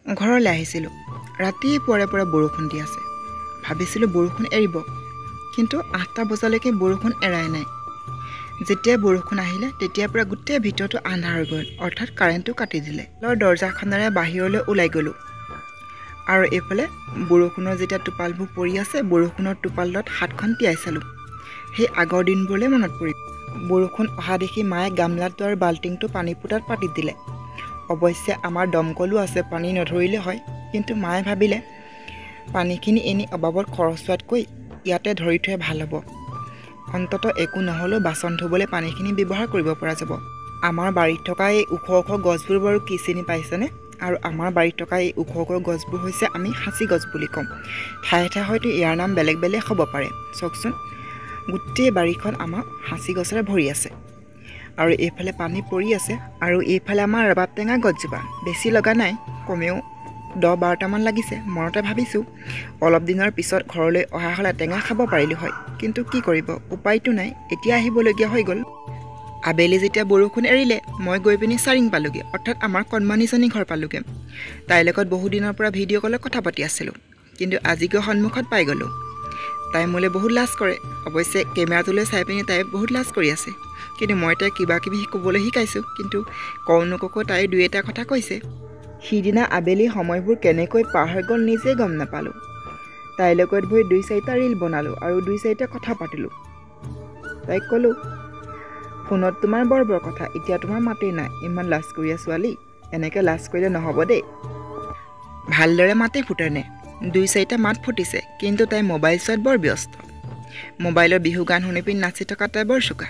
ঘৰলৈ আহিছিলোঁ। ৰাতিপুৱাৰে পৰা বৰষুণ দি আছে। ভাবিছিলোঁ বৰষুণ এৰিব, কিন্তু 8টা বজালৈকে বৰষুণ এৰাই নাই। যেতিয়া বৰষুণ আহিলে তেতিয়াৰ পৰা গোটেই ভিতৰটো আন্ধাৰ হৈ গ'ল, অৰ্থাৎ কাৰেণ্টটো কাটি দিলে। দৰ্জাখনেৰে বাহিৰলৈ ওলাই গ'লোঁ আৰু এইফালে বৰষুণৰ যেতিয়া টোপালবোৰ পৰি আছে, বৰষুণৰ টোপালত হাতখন তিয়াই চালোঁ। সেই আগৰ দিনবোৰলৈ মনত পৰিল। বৰষুণ অহা দেখি মায়ে গামলাটো আৰু বাল্টিংটো পানী ফুটাত পাতি দিলে। অৱশ্যে আমাৰ দমকলো আছে, পানী নধৰিলে হয়, কিন্তু মায়ে ভাবিলে পানীখিনি এনেই অবাবত খৰচ হোৱাতকৈ ইয়াতে ধৰি থোৱাই ভাল হ'ব। অন্ততঃ একো নহ'লেও বাচন ধুবলৈ পানীখিনি ব্যৱহাৰ কৰিব পৰা যাব। আমাৰ বাৰীত থকা এই ওখ ওখ গছবোৰ বাৰু কি চিনি পাইছেনে? আৰু আমাৰ বাৰীত থকা এই ওখ ওখ গছবোৰ হৈছে আমি সাঁচি গছ বুলি ক'ম। ঠায়ে ঠায়ে হয়তো ইয়াৰ নাম বেলেগ বেলেগ হ'ব পাৰে। চাওকচোন, গোটেই বাৰীখন আমাৰ সাঁচি গছেৰে ভৰি আছে আৰু এইফালে পানী পৰি আছে। আৰু এইফালে আমাৰ ৰবাব টেঙা গছজোপা বেছি লগা নাই, কমেও 10-12টামান লাগিছে। মনতে ভাবিছোঁ অলপ দিনৰ পিছত ঘৰলৈ অহা হ'লে টেঙা খাব পাৰিলোঁ হয়, কিন্তু কি কৰিব, উপায়টো নাই, এতিয়া আহিবলগীয়া হৈ গ'ল। আবেলি যেতিয়া বৰষুণ এৰিলে মই গৈ পিনি চাৰিং পালোঁগৈ, অৰ্থাৎ আমাৰ কণমানিজনী ঘৰ পালোঁগৈ। তাইৰ লগত বহুদিনৰ পৰা ভিডিঅ' কলত কথা পাতি আছিলোঁ, কিন্তু আজি গৈ সন্মুখত পাই গ'লোঁ। তাই মোলৈ বহুত লাজ কৰে। অৱশ্যে কেমেৰাটোলৈ চাই পিনি তাই বহুত লাজ কৰি আছে, কিন্তু মই তাইক কিবা কিবি ক'বলৈ শিকাইছোঁ, কিন্তু কওঁ তাই 2-এটা কথা কৈছে। সিদিনা আবেলি সময়বোৰ কেনেকৈ পাৰ হৈ গ'ল নিজেই গম নাপালোঁ। তাইৰ লগত বহি 2-4টা ৰীল বনালোঁ আৰু 2-4টা কথা পাতিলোঁ। তাইক ক'লোঁ, ফোনত তোমাৰ বৰ কথা, এতিয়া তোমাৰ মাতেই নাই, ইমান লাজ কৰিয়া ছোৱালী, এনেকৈ লাজ কৰিলে নহ'ব দেই। ভালদৰে মাতেই ফুটে নে? 2-4টা মাত ফুটিছে, কিন্তু তাই মোবাইল চোৱাত বৰ ব্যস্ত। মোবাইলৰ বিহু গান শুনি পিনি নাচি থকা তাই বৰ চোকা,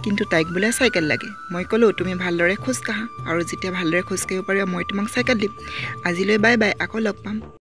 কিন্তু তাইক বোলে চাইকেল লাগে। মই ক'লোঁ, তুমি ভালদৰে খোজকাঢ়া, আৰু যেতিয়া ভালদৰে খোজকাঢ়িব পাৰিবা মই তোমাক চাইকেল দিম। আজিলৈ বাই বাই, আকৌ লগ পাম।